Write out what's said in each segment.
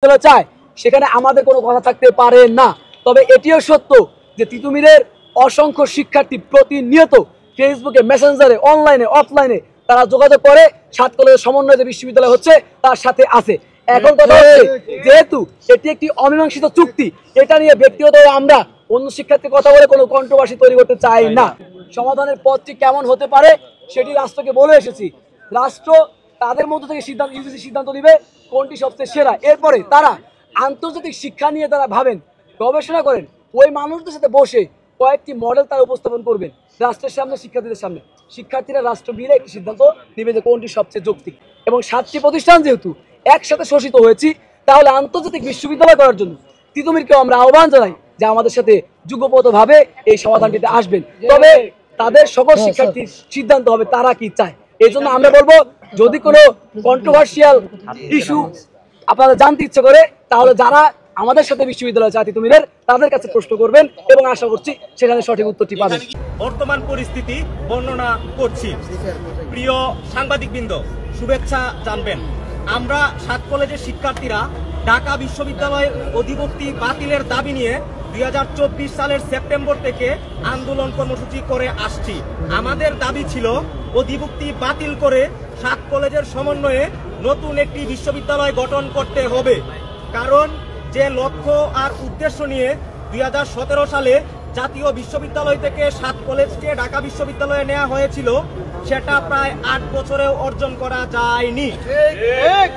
চায় সেখানে আমাদের কোনো কথা থাকতে পারে না। তবে এটিও সত্য যে তিতুমিরের অসংখ্য শিক্ষার্থী প্রতিনিয়ত ফেসবুকে, মেসেঞ্জারে, অনলাইনে, অফলাইনে তারা যোগাযোগ করে 7 কলেজের সমন্বয়ে যে বিশ্ববিদ্যালয় হচ্ছে তার সাথে আছে। এখন কথা হচ্ছে, যেহেতু এটি একটি অমীমাংসিত চুক্তি, এটা নিয়ে ব্যক্তিগতভাবে আমরা অন্য শিক্ষার্থীর কথা বলে কোনো কন্ট্রোভার্সি তৈরি করতে চাই না। সমাধানের পথটি কেমন হতে পারে সেটি রাষ্ট্রকে বলে এসেছি। রাষ্ট্র তাদের মধ্য থেকে সিদ্ধান্ত নিবে কোনটি সবচেয়ে সেরা। এরপরে তারা আন্তর্জাতিক শিক্ষা নিয়ে তারা ভাবেন, গবেষণা করেন, ওই মানুষদের সাথে বসে কয়েকটি মডেল তারা উপস্থাপন করবেন রাষ্ট্রের সামনে, শিক্ষার্থীদের সামনে। শিক্ষার্থীরা রাষ্ট্র মিলে একটি সিদ্ধান্ত নেবে যে কোনটি সবচেয়ে যৌক্তিক। এবং 7টি প্রতিষ্ঠান যেহেতু একসাথে শোষিত হয়েছি, তাহলে আন্তর্জাতিক বিশ্ববিদ্যালয় করার জন্য তিতুমিরকেও আমরা আহ্বান জানাই যে আমাদের সাথে যুগপতভাবে এই সমাধানটিতে আসবেন। তবে তাদের সকল শিক্ষার্থীর সিদ্ধান্ত হবে তারা কি চায়। এই জন্য আমরা বলবো, যদি কোনো কন্ট্রোভার্সিয়াল ইস্যু আপনারা জানতে ইচ্ছে করে, তাহলে যারা আমাদের সাথে বিশ্ববিদ্যালয় চায় তিতুমিরের, তাদের কাছে প্রশ্ন করবেন এবং আশা করছি সেখানে সঠিক উত্তরটি পাবেন। বর্তমান পরিস্থিতি বর্ণনা করছি। প্রিয় সাংবাদিকবৃন্দ, শুভেচ্ছা জানবেন। আমরা 7 কলেজের শিক্ষার্থীরা ঢাকা বিশ্ববিদ্যালয় অধিভুক্তি বাতিলের দাবি নিয়ে 2024 সালের সেপ্টেম্বর থেকে আন্দোলন কর্মসূচি করে আসছি। আমাদের দাবি ছিল অধিভুক্তি বাতিল করে 7 কলেজের সমন্বয়ে নতুন একটি বিশ্ববিদ্যালয় গঠন করতে হবে। কারণ যে লক্ষ্য আর উদ্দেশ্য নিয়ে 2017 সালে জাতীয় বিশ্ববিদ্যালয় থেকে 7 কলেজকে ঢাকা বিশ্ববিদ্যালয়ে নেওয়া হয়েছিল, সেটা প্রায় 8 বছরেও অর্জন করা যায়নি।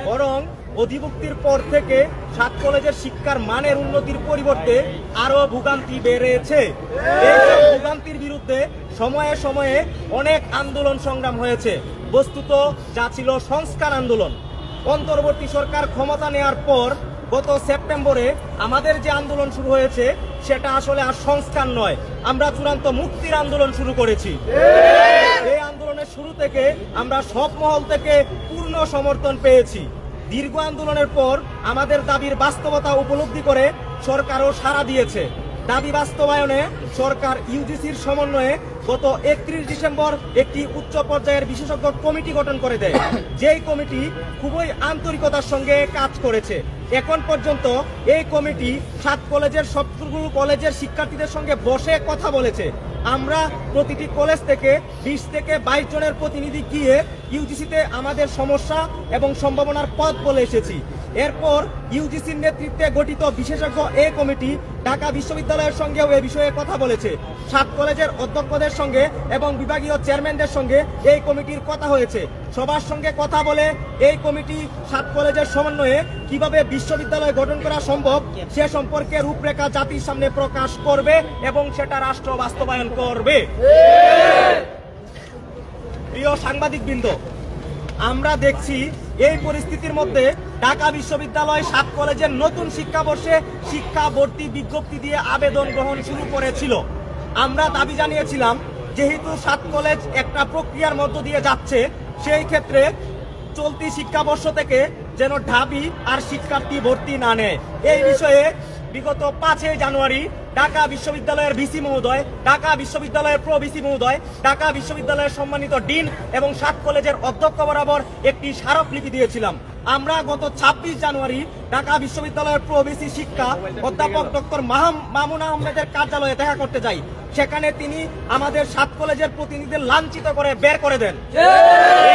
বরং অধিভুক্তির পর থেকে 7 কলেজের শিক্ষার মানের উন্নতির পরিবর্তে আরো ভোগান্তি বেড়েছে। এই ভোগান্তির বিরুদ্ধে সময়ে সময়ে অনেক আন্দোলন সংগ্রাম হয়েছে। বস্তুত যা ছিল সংস্কার আন্দোলন। অন্তর্বর্তী সরকার ক্ষমতা নেওয়ার পর গত সেপ্টেম্বরে আমাদের যে আন্দোলন শুরু হয়েছে সেটা আসলে আর সংস্কার নয়, আমরা চূড়ান্ত মুক্তির আন্দোলন শুরু করেছি। এই আন্দোলনের শুরু থেকে আমরা সব মহল থেকে পূর্ণ সমর্থন পেয়েছি। দীর্ঘ আন্দোলনের পর আমাদের দাবির বাস্তবতা উপলব্ধি করে সরকারও সাড়া দিয়েছে। দাবি বাস্তবায়নে সরকার ইউজিসির সমন্বয়ে গত 31 ডিসেম্বর একটি উচ্চ পর্যায়ের বিশেষজ্ঞ কমিটি গঠন করে দেয়। যেই কমিটি খুবই আন্তরিকতার সঙ্গে কাজ করেছে। এখন পর্যন্ত এই কমিটি 7 কলেজের সবগুলো কলেজের শিক্ষার্থীদের সঙ্গে বসে কথা বলেছে। আমরা প্রতিটি কলেজ থেকে 20 থেকে 22 জনের প্রতিনিধি গিয়ে ইউজিসিতে আমাদের সমস্যা এবং সম্ভাবনার পথ বলে এসেছি। এরপর ইউজিসির নেতৃত্বে গঠিত বিশেষজ্ঞ এই কমিটি ঢাকা বিশ্ববিদ্যালয়ের সঙ্গেও এ বিষয়ে কথা বলেছে। 7 কলেজের অধ্যক্ষদের সঙ্গে এবং বিভাগীয় চেয়ারম্যানদের সঙ্গে এই কমিটির কথা হয়েছে। সবার সঙ্গে কথা বলে এই কমিটি 7 কলেজের সমন্বয়ে কিভাবে বিশ্ববিদ্যালয় গঠন করা সম্ভব সে সম্পর্কে রূপরেখা জাতির সামনে প্রকাশ করবে এবং সেটা রাষ্ট্র বাস্তবায়ন করবে। প্রিয় সাংবাদিকবৃন্দ, আমরা দেখছি এই পরিস্থিতির মধ্যে ঢাকা বিশ্ববিদ্যালয় 7 কলেজের নতুন শিক্ষাবর্ষে শিক্ষা ভর্তি বিজ্ঞপ্তি দিয়ে আবেদন গ্রহণ শুরু করেছিল। আমরা দাবি জানিয়েছিলাম, যেহেতু 7 কলেজ একটা প্রক্রিয়ার মধ্য দিয়ে যাচ্ছে, সেই ক্ষেত্রে চলতি শিক্ষাবর্ষ থেকে যেন ঢাবি আর শিক্ষার্থী ভর্তি না নেয়। এই বিষয়ে বিগত 5 জানুয়ারি ঢাকা বিশ্ববিদ্যালয়ের ভিসি মহোদয়, ঢাকা বিশ্ববিদ্যালয়ের প্রো ভিসি মহোদয়, ঢাকা বিশ্ববিদ্যালয়ের সম্মানিত ডিন এবং 7 কলেজের অধ্যক্ষ বরাবর একটি স্মারকলিপি দিয়েছিলাম। আমরা গত 26 জানুয়ারি ঢাকা বিশ্ববিদ্যালয়ের প্রো ভিসি শিক্ষা অধ্যাপক ডক্টর মামুন আহমেদের কার্যালয়ে দেখা করতে যাই। সেখানে তিনি আমাদের 7 কলেজের প্রতিনিধিদের লাঞ্ছিত করে বের করে দেন।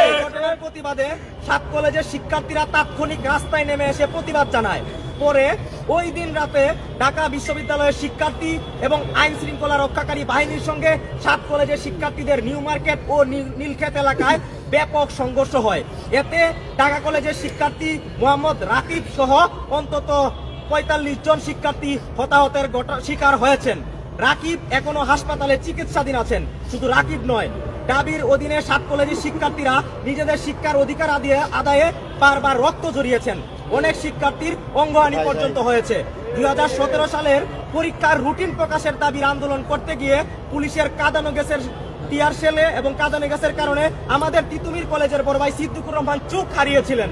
এই ঘটনার প্রতিবাদে 7 কলেজের শিক্ষার্থীরা তাৎক্ষণিক রাস্তায় নেমে এসে প্রতিবাদ জানায়। পরে ওই দিন রাতে ঢাকা বিশ্ববিদ্যালয়ের শিক্ষার্থী এবং আইন শৃঙ্খলা রক্ষাকারী বাহিনীর সঙ্গে 7 কলেজের শিক্ষার্থীদের নিউ মার্কেট ও নীলক্ষেত এলাকায় ব্যাপক সংঘর্ষ হয়। এতে ঢাকা কলেজের শিক্ষার্থী মোহাম্মদ রাকিব সহ অন্তত 45 জন শিক্ষার্থী হতাহতের শিকার হয়েছেন। রাকিব এখনো হাসপাতালে চিকিৎসাধীন আছেন। শুধু রাকিব নয়, দাবির অধীনে 7 কলেজের শিক্ষার্থীরা নিজেদের শিক্ষার অধিকার আদায়ে বারবার রক্ত ঝরিয়েছেন। অনেক শিক্ষার্থীর অঙ্গহানি পর্যন্ত হয়েছে। 2017 সালের পরীক্ষার রুটিন প্রকাশের দাবির আন্দোলন করতে গিয়ে পুলিশের কাঁদানো গ্যাসের টিয়ার শেলে এবং কাঁদানো গ্যাসের কারণে আমাদের তিতুমির কলেজের বড় ভাই সিদ্দিকুর রহমান চোখ হারিয়েছিলেন।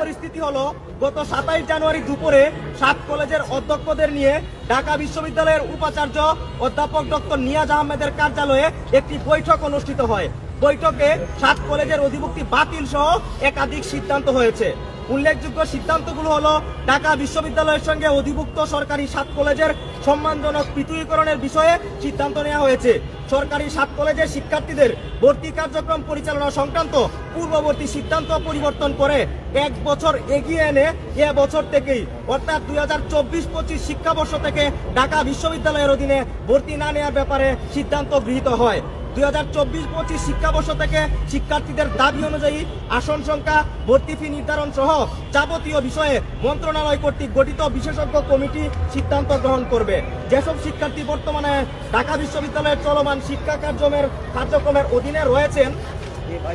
পরিস্থিতি হলো, গত 27 জানুয়ারি দুপুরে 7 কলেজের অধ্যক্ষদের নিয়ে ঢাকা বিশ্ববিদ্যালয়ের উপাচার্য অধ্যাপক ডক্টর নিয়াজ আহমেদের কার্যালয়ে একটি বৈঠক অনুষ্ঠিত হয়। বৈঠকে 7 কলেজের অধিভুক্তি বাতিল সহ একাধিক সিদ্ধান্ত হয়েছে। উল্লেখযোগ্য সিদ্ধান্তগুলো হলো ঢাকা বিশ্ববিদ্যালয়ের সঙ্গে অধিভুক্ত সরকারি 7 কলেজের সম্মানজনক পৃথকীকরণের বিষয়ে সিদ্ধান্ত নেওয়া হয়েছে। সরকারি 7 কলেজের শিক্ষার্থীদের ভর্তি কার্যক্রম পরিচালনা সংক্রান্ত পূর্ববর্তী সিদ্ধান্ত পরিবর্তন করে 1 বছর এগিয়ে এনে এ বছর থেকেই অর্থাৎ 2024-25 শিক্ষাবর্ষ থেকে ঢাকা বিশ্ববিদ্যালয়ের অধীনে ভর্তি না নেওয়ার ব্যাপারে সিদ্ধান্ত গৃহীত হয়। 2024-25 শিক্ষাবর্ষ থেকে শিক্ষার্থীদের দাবি অনুযায়ী আসন সংখ্যা, ভর্তি ফি নির্ধারণ সহ যাবতীয় বিষয়ে মন্ত্রণালয় কর্তৃক গঠিত বিশেষজ্ঞ কমিটি সিদ্ধান্ত গ্রহণ করবে। যেসব শিক্ষার্থী বর্তমানে ঢাকা বিশ্ববিদ্যালয়ের চলমান শিক্ষা কার্যক্রমের অধীনে রয়েছেন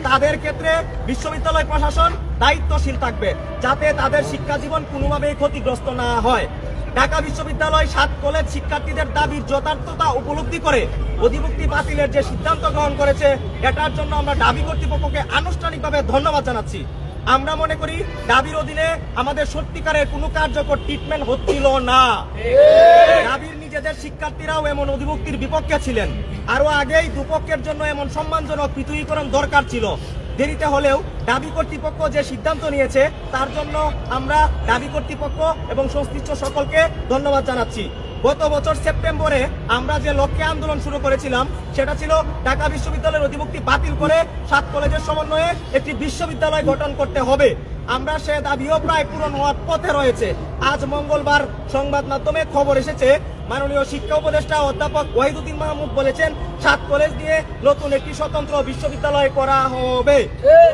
তাদের ক্ষেত্রে বিশ্ববিদ্যালয় প্রশাসন দায়িত্বশীল থাকবে যাতে তাদের শিক্ষা জীবন কোনোভাবেই ক্ষতিগ্রস্ত না হয়। ঢাকা বিশ্ববিদ্যালয় 7 কলেজ শিক্ষার্থীদের দাবির যথার্থতা উপলব্ধি করে অধিভুক্তি বাতিলের যে সিদ্ধান্ত গ্রহণ করেছে এটার জন্য আমরা দাবি কর্তৃপক্ষকে আনুষ্ঠানিকভাবে ধন্যবাদ জানাচ্ছি। আমরা মনে করি দাবির অধীনে আমাদের সত্যিকারের কোনো কার্যকর ট্রিটমেন্ট হচ্ছিল না। দাবির নিজেদের শিক্ষার্থীরাও এমন অধিভুক্তির বিপক্ষে ছিলেন। আরো আগেই দুপক্ষের জন্য এমন সম্মানজনক পৃথকীকরণ দরকার ছিল। দেরিতে হলেও দাবি কর্তৃপক্ষ যে সিদ্ধান্ত নিয়েছে তার জন্য আমরা দাবি কর্তৃপক্ষ এবং সংশ্লিষ্ট সকলকে ধন্যবাদ জানাচ্ছি। গত বছর সেপ্টেম্বরে আমরা যে লক্ষ্যে আন্দোলন শুরু করেছিলাম সেটা ছিল ঢাকা বিশ্ববিদ্যালয়ের অধিভুক্তি বাতিল করে 7 কলেজের সমন্বয়ে একটি বিশ্ববিদ্যালয় গঠন করতে হবে। আমরা সে দাবিও প্রায় পূরণ হওয়ার পথে রয়েছে। আজ মঙ্গলবার সংবাদ মাধ্যমে খবর এসেছে মাননীয় শিক্ষা উপদেষ্টা অধ্যাপক ওয়াহিদুদ্দিন মাহমুদ বলেছেন 7 কলেজ নিয়ে নতুন একটি স্বতন্ত্র বিশ্ববিদ্যালয় করা হবে।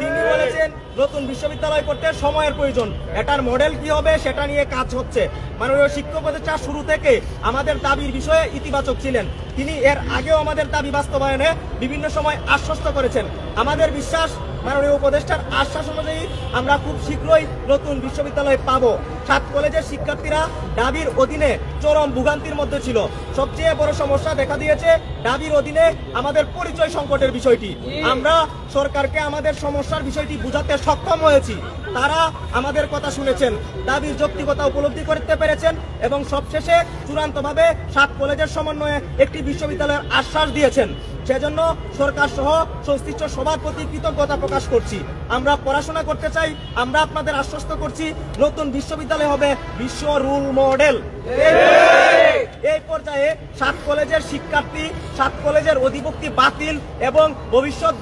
তিনি বলেছেন নতুন বিশ্ববিদ্যালয় করতে সময়ের প্রয়োজন, এটার মডেল কি হবে সেটা নিয়ে কাজ হচ্ছে। মাননীয় শিক্ষা উপদেষ্টা শুরু থেকে আমাদের দাবির বিষয়ে ইতিবাচক ছিলেন। তিনি এর আগেও আমাদের দাবি বাস্তবায়নে বিভিন্ন সময় আশ্বস্ত করেছেন। আমাদের বিশ্বাস মাননীয় উপদেষ্টার আশ্বাস অনুযায়ী আমরা খুব শীঘ্রই নতুন বিশ্ববিদ্যালয় পাবো। 7 কলেজের শিক্ষার্থীরা দাবির অধীনে চরম ভোগান্তির মধ্যে ছিল। সবচেয়ে বড় সমস্যা দেখা দিয়েছে দাবির অধীনে আমাদের পরিচয় সংকটের বিষয়টি। আমরা সরকারকে আমাদের সমস্যার বিষয়টি বোঝাতে সক্ষম হয়েছি। তারা আমাদের কথা শুনেছেন, দাবির যৌক্তিকতা উপলব্ধি করতে পেরেছেন এবং সবশেষে চূড়ান্তভাবে 7 কলেজের সমন্বয়ে একটি বিশ্ববিদ্যালয়ের আশ্বাস দিয়েছেন। সেজন্য সরকার সহ সংশ্লিষ্ট সবার প্রতি কৃতজ্ঞতা প্রকাশ করছি। আমরা পড়াশোনা করতে চাই, আমরা আপনাদের আশ্বস্ত করছি নতুন বিশ্ববিদ্যালয় হবে বিশ্ব রুল মডেল। এই পর্যায়ে 7 কলেজের শিক্ষার্থী, 7 কলেজের অধিভুক্তি বাতিল এবং ভবিষ্যৎ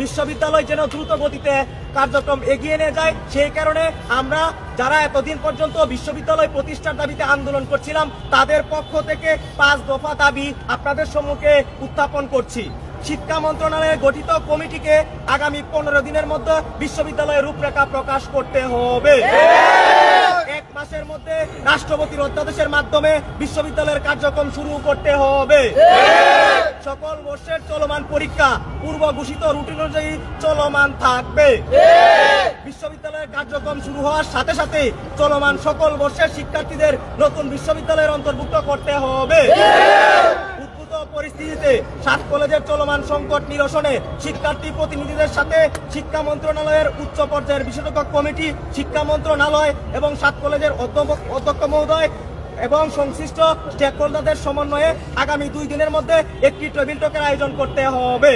বিশ্ববিদ্যালয় যেন দ্রুত গতিতে কার্যক্রম এগিয়ে নিয়ে যায় সেই কারণে আমরা যারা এতদিন পর্যন্ত বিশ্ববিদ্যালয় প্রতিষ্ঠার দাবিতে আন্দোলন করছিলাম তাদের পক্ষ থেকে 5 দফা দাবি আপনাদের সম্মুখে উত্থাপন করছি। শিক্ষা মন্ত্রণালয়ের গঠিত কমিটিকে আগামী 15 দিনের মধ্যে বিশ্ববিদ্যালয়ের রূপরেখা প্রকাশ করতে হবে। 1 মাসের মধ্যে রাষ্ট্রপতির অধ্যাদেশের মাধ্যমে বিশ্ববিদ্যালয়ের কার্যক্রম শুরু করতে হবে। সকল বর্ষের চলমান পরীক্ষা পূর্ব ঘোষিত রুটিন অনুযায়ী চলমান থাকবে। বিশ্ববিদ্যালয়ের কার্যক্রম শুরু হওয়ার সাথে সাথে চলমান সকল বর্ষের শিক্ষার্থীদের নতুন বিশ্ববিদ্যালয়ের অন্তর্ভুক্ত করতে হবে। পরিস্থিতিতে 7 কলেজের চলমান সংকট নিরসনে শিক্ষার্থী প্রতিনিধিদের সাথে শিক্ষা মন্ত্রণালয়ের উচ্চ পর্যায়ের বিশেষজ্ঞ কমিটি, শিক্ষা মন্ত্রণালয় এবং 7 কলেজের অধ্যক্ষ মহোদয় এবং সংশ্লিষ্ট স্টেক হোল্ডারদের সমন্বয়ে আগামী 2 দিনের মধ্যে একটি টেবিল টকের আয়োজন করতে হবে।